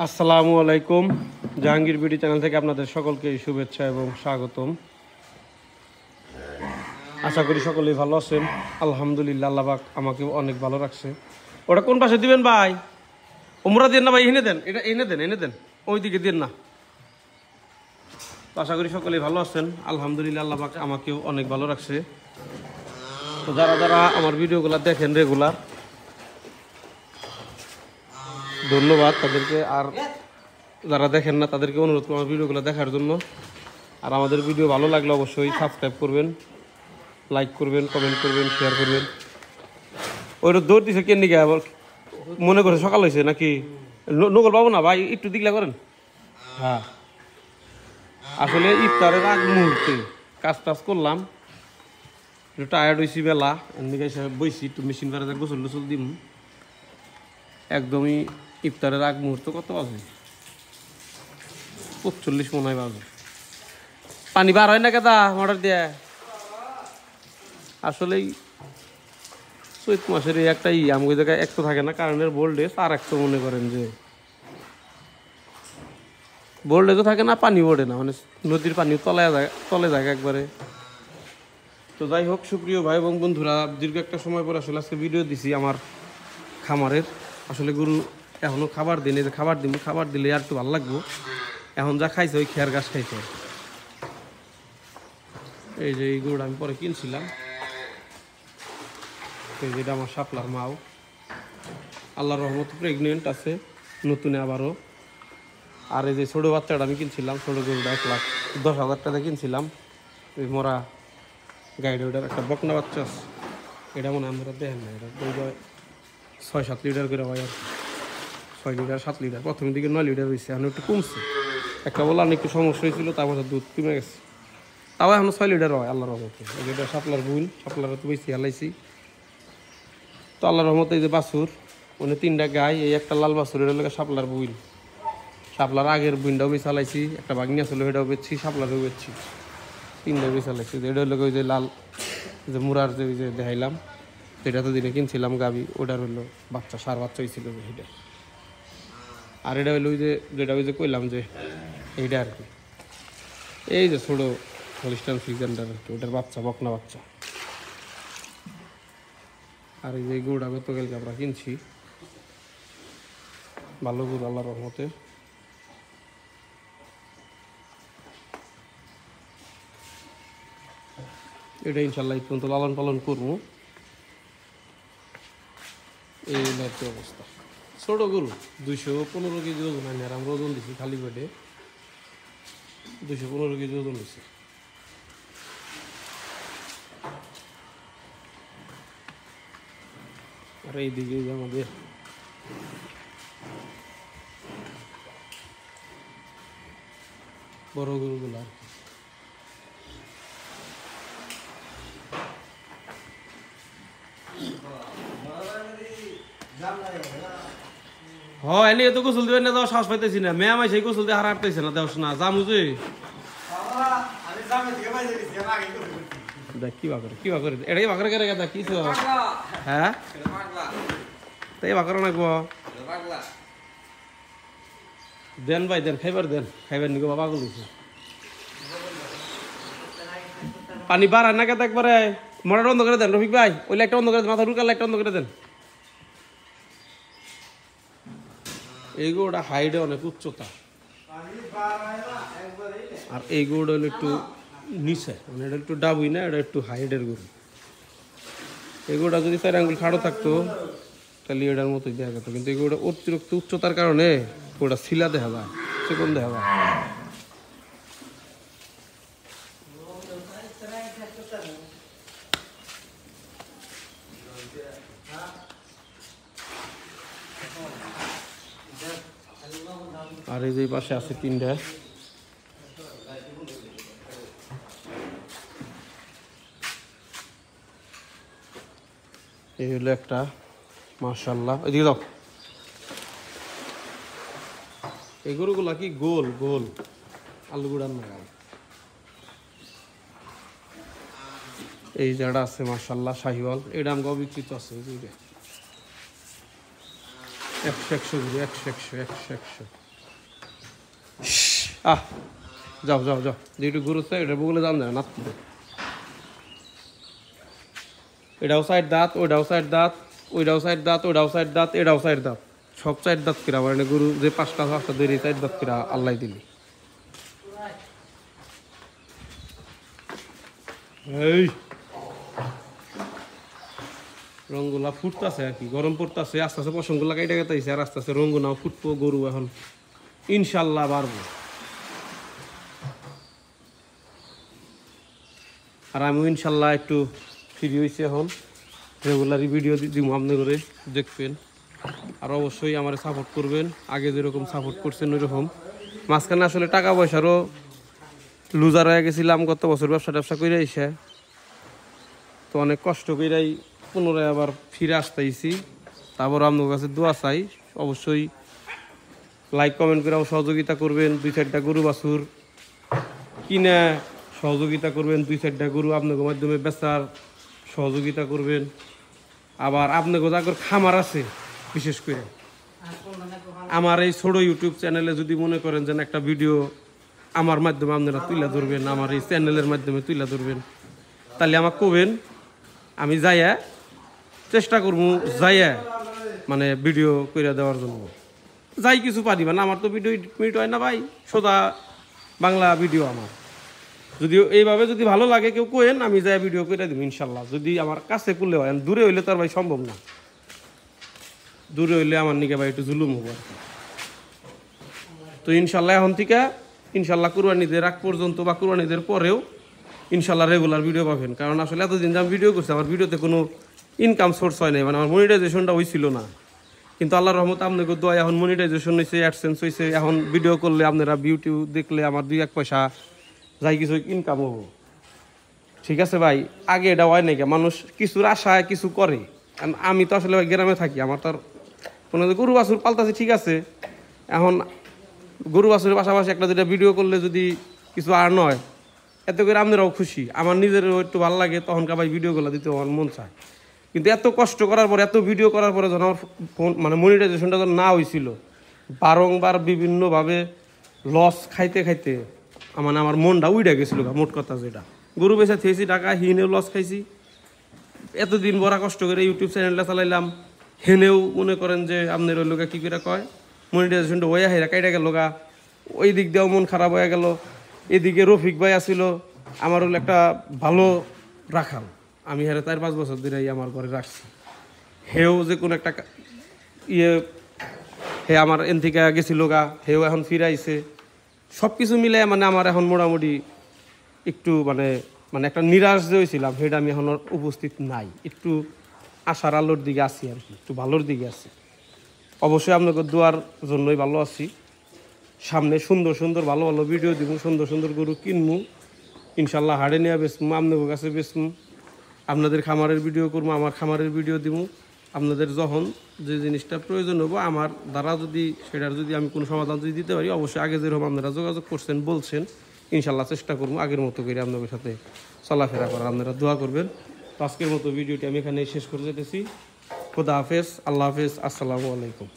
আসসালামু আলাইকুম। Jahangir BD channel থেকে আপনাদের সকলকে শুভেচ্ছা এবং স্বাগতম। আশা করি সকলেই ভালো আছেন। আলহামদুলিল্লাহ, আল্লাহ পাক আমাকে অনেক ভালো রাখছে। ওটা কোন পাশে দিবেন ভাই? ওমরা দেন না ভাই, এনে দেন, এটা এনে দেন, ওই দিকে দেন না। তো আশা করি সকলেই ভালো আছেন। আলহামদুলিল্লাহ, আল্লাহ পাক আমাকেও অনেক ভালো রাখছে। তো যারা যারা আমার ভিডিওগুলো দেখেন রেগুলার, ধন্যবাদ তাদেরকে। আর যারা দেখেন না তাদেরকে অনুরোধ করব আমার ভিডিওগুলো দেখার জন্য। আর আমাদের ভিডিও ভালো লাগলে অবশ্যই সাবস্ক্রাইব করবেন, লাইক করবেন, কমেন্ট করবেন, শেয়ার করবেন। ওইটা দৌড় দিছে কেন নিকে আবার মনে করে সকাল হয়েছে নাকি? নকল পাবো না ভাই, একটু দিকলা করেন। হ্যাঁ, আসলে ইফতারের আগ মুহূর্তে কাজ টাজ করলাম, একটু টায়ার্ড হয়েছি, বেলা এমনি বইছি, একটু মেশিন করে গোসল টোসল দিম। একদমই ইফতারের আগ মুহূর্ত কত বাজে? 45 মনে হয় বাজে। পানি বার হয় না কেদা মোটর দিয়ে? আসলেই চৈত মাসের এই একটা আমাকে জায়গায় এক তো থাকে না কারেন্টের ভোল্টেজ, আর এক তো মনে করেন যে ভোল্টেজও থাকে না, পানি ওঠে না, মানে নদীর পানি তলে যায় একবারে। তো যাই হোক, সুপ্রিয় ভাই এবং বন্ধুরা, দীর্ঘ একটা সময় পর আসলে আজকে ভিডিও দিছি আমার খামারের। আসলে গরু এখনও খাবার দিনে, যে খাবার দিব, খাবার দিলে আর একটু ভালো লাগবো। এখন যা খাইছে ওই খেয়ার গাছ খাইছে। এই যে এই গরুটা আমি পরে কিনছিলাম, এই যেটা আমার শাপলার মাও, আল্লাহর রহমত প্রেগনেন্ট আছে নতুনে আবারও। আর এই যে ছোটো বাচ্চাটা আমি কিনছিলাম, ছোটো গরুটা 1,10,000 টাকা কিনছিলাম। ওই মরা গাইডে ওটার একটা বকনা বাচ্চা আছে, এটা মনে হয় আমরা দেখেন না, এটা 6-7 লিটার করে হয়। আর 6 লিটার 7 লিটার, প্রথমের দিকে 9 লিটার হয়েছে, এখন একটু কমছে। একটা বলে একটু সমস্যা হয়েছিল, তারপর দুধ কমে গেছে, তাও এখন 6 লিটার হয় আল্লাহর রহমতে। এটা শাপলার বুল, শাপলার তো বেশি হালাইছি। তো আল্লাহর রহমতে এই যে বাছুর, মানে 3টা গাই, এই একটা লাল বাছুর, এটা হলো শাপলার বুইল। শাপলার আগের বুইনটাও বেশি চালাইছি, একটা বাগনি আসলে এটাও বেচছি, শাপলারও বেচছি, 3টা বেশি চালাইছি। এটা হলো ওই যে লাল যে মুরার যে ওই যে দেখাইলাম, সেটা তো দিনে কিনছিলাম গাবি, ওটার হলো বাচ্চা, সার বাচ্চা হয়েছিল সেটা। আর এটা হলো ওই যে যেটা ওই যে কইলাম যে এইটা আর কি, এই যে ছোটো হলিস্টান ফ্রিজেন্ডার আর কি, ওটার বাচ্চা, বকনা বাচ্চা। আর এই যে গরুটা গতকালকে আমরা কিনছি, ভালো গরু আল্লাহর রহমতে। এটা ইনশাল্লাহ এই পর্যন্ত লালন পালন করবো। এই হচ্ছে অবস্থা। ছোটো গরু 215 কেজি ওজন আনি, আর আমরা ওজন দিছি খালি পেটে 215 কেজি ওজন দিছি। আর এইদিকে আমাদের বড় গরুগুলো আর কি। এনে তো গোসল দিবেন না, যাওয়া সাহস পাইতেছি না। ম্যাম সেই গোসল দিয়ে হারাতেছে না, দেওস না জামু যে দেখ কি বাকরে এটাই বাকরে করে গেদা কি হ্যাঁ, তাই বাকরে না গো দেন ভাই, দেন খাইবার, দেন খাইবার নিগো বাবা গেছে। পানি বাড়ায় না কেদা একবারে, মোটর বন্ধ করে দেন রফিক ভাই, ওই লাইটটা বন্ধ করে দেন, মাথা রুকার লাইটটা বন্ধ করে দেন। এই গরুটা হাইটে অনেক উচ্চতা, আর এই গরুটা হলো একটু নিচে, মানে এটা একটু ডাবুই না, এটা একটু হাইটের গরু। এই গরুটা যদি 4 আঙ্গুল খাড়ো থাকতো তাহলে এটার মতোই দেখা যেত, কিন্তু এই গরুটা অতিরিক্ত উচ্চতার কারণে ওটা শিলা দেখা যায়, চিকন দেখা যায়। আর এই যে পাশে আছে 3টা, এই হলো একটা, মাশাআল্লাহ। এদিকে দাও, এই গরুগুলা কি গোল গোল আলু গুড়ার নাগাল। এই যেটা আছে মাশাআল্লাহ শাহিওয়াল, এটা আমগো বিক্রিত আছে, এই যে 100 100 100 100 100 100 আহ যাও যাও যাও, যেটু গরু চাই এটা বগলে যান যায় না। এটাও সাইড দাঁত, ওইটাও সাইড দাঁত, ওইটাও সাইড দাঁত, ওইটাও সাইড দাঁত, এটাও সাইড দাঁত, সব সাইড দাঁত কিরা মানে গরু যে পাঁচটা ধরে সাইড দাঁত কিরা আল্লাহ দিলি। এই রঙগুলা ফুটতেছে আর কি, গরম পড়তেছে, আস্তে আস্তে পশমগুলা কাইটা গেতেছে আর আস্তে আস্তে রঙগুনাও ফুটবো, গরু এখন ইনশাল্লাহ বাড়বো। আর আমিও ইনশাল্লাহ একটু ফ্রি হয়েছি এখন, রেগুলারই ভিডিও দিব আপনি করে দেখবেন। আর অবশ্যই আমার সাপোর্ট করবেন, আগে যেরকম সাপোর্ট করছেন ওইরকম। মাঝখানে আসলে টাকা পয়সারও লুজার হয়ে গেছিলাম গত বছর ব্যবসা করে এসে, তো অনেক কষ্ট করেই পুনরায় আবার ফিরে আসতেছি। তারপর আপনার কাছে দোয়া চাই, অবশ্যই লাইক কমেন্ট করেও সহযোগিতা করবেন, 2-4টা গরু বাছুর কিনে সহযোগিতা করবেন, 2-4টা গরু আপনাদের মাধ্যমে বেচার সহযোগিতা করবেন। আবার আপনাকে যাদের খামার আছে, বিশেষ করে আমার এই ছোট ইউটিউব চ্যানেলে যদি মনে করেন যেন একটা ভিডিও আমার মাধ্যমে আপনারা তুলে ধরবেন, আমার এই চ্যানেলের মাধ্যমে তুলে ধরবেন, তাহলে আমাকে কবেন, আমি যাইয়া চেষ্টা করবো যাইয়া মানে ভিডিও করে দেওয়ার জন্য। যাই কিছু পারিবা না, আমার তো ভিডিও মিট হয় না ভাই, সোজা বাংলা ভিডিও আমার। যদি এইভাবে যদি ভালো লাগে কেউ কোয়েন, আমি যাই ভিডিও করে দেবো ইনশাল্লাহ। যদি আমার কাছে করলে হয়, দূরে হইলে তো আর ভাই সম্ভব না, দূরে হইলে আমার নিকে ভাই একটু জুলুম হবো আর কি। তো ইনশাল্লাহ এখন থেকে ইনশাল্লাহ কুরবানিদের আগ পর্যন্ত বা কুরবানিদের পরেও ইনশাল্লাহ রেগুলার ভিডিও পাবেন। কারণ আসলে এতদিন যে আমি ভিডিও করছি, আমার ভিডিওতে কোনো ইনকাম সোর্স হয় নাই, মানে আমার মনিটাইজেশনটা হয়েছিল না। কিন্তু আল্লাহর রহমতে আপনাকে দোয়া এখন মনিটাইজেশন হয়েছে, অ্যাডসেন্স হয়েছে। এখন ভিডিও করলে আপনারা ভিউটিউ দেখলে আমার 2-1 পয়সা যাই কিছু ইনকাম হবো। ঠিক আছে ভাই, আগে এটা হয় নাকি মানুষ কিছুর আশায় কিছু করে। কারণ আমি তো আসলে ভাই গ্রামে থাকি, আমার তো কোনো গরু বাছুর পাল্টাছে ঠিক আছে। এখন গরু বাছুরের পাশাপাশি একটা যেটা ভিডিও করলে যদি কিছু আর নয়, এত করে আপনারাও খুশি, আমার নিজেরও একটু ভালো লাগে, তখনকার ভাই ভিডিওগুলো দিতে আমার মন চায়। কিন্তু এত কষ্ট করার পর, এত ভিডিও করার পরে যখন আমার ফোন মানে মনিটাইজেশনটা যখন না হয়েছিল, বারংবার বিভিন্নভাবে লস খাইতে খাইতে মানে আমার মনটা উইডা গেছিল। মোট কথা যেটা, গরু বেচা থেয়েছি টাকা, হিনেও লস খাইছি। এতদিন বড় কষ্ট করে ইউটিউব চ্যানেলটা চালাইলাম, হেনেও মনে করেন যে আপনার ওই লোকা কী করে কয় মনিটাইজেশনটা ওয়া হেরা কাইটা গেল গা, ওই দিক দিয়েও মন খারাপ হয়ে গেল। এদিকে রফিক ভাই আসিল, আমার হলো একটা ভালো রাখাল, আমি হেরে 4-5 বছর ধরে আমার ঘরে রাখছি। হেও যে কোনো একটা হে আমার এন থেকে গেছিল গা, হেও এখন ফিরাইছে। সব কিছু মিলে মানে আমার এখন মোটামুটি একটু মানে একটা নিরাশ যে হয়েছিলাম, সেটা আমি এখন উপস্থিত নাই, একটু আশার আলোর দিকে আছি আর কি, একটু ভালোর দিকে আছি। অবশ্যই আপনাদের দোয়ার জন্যই ভালো আছি। সামনে সুন্দর সুন্দর ভালো ভালো ভিডিও দিব, সুন্দর সুন্দর গরু কিনবো ইনশাল্লাহ, হাড়ে নিয়ে বেচবো, আপনাদের কাছে বেচবো, আপনাদের খামারের ভিডিও করবো, আমার খামারের ভিডিও দিব। আপনাদের যখন যে জিনিসটা প্রয়োজন হবো আমার দ্বারা, যদি সেটার যদি আমি কোনো সমাধান যদি দিতে পারি, অবশ্যই আগে যেরকম আপনারা যোগাযোগ করছেন বলছেন, ইনশাল্লাহ চেষ্টা করবো আগের মতো করে আপনাদের সাথে চলাফেরা করার। আপনারা দোয়া করবেন। তো আজকের মতো ভিডিওটি আমি এখানে শেষ করে যেতেছি। খোদা হাফেজ, আল্লাহ হাফেজ, আসসালামু আলাইকুম।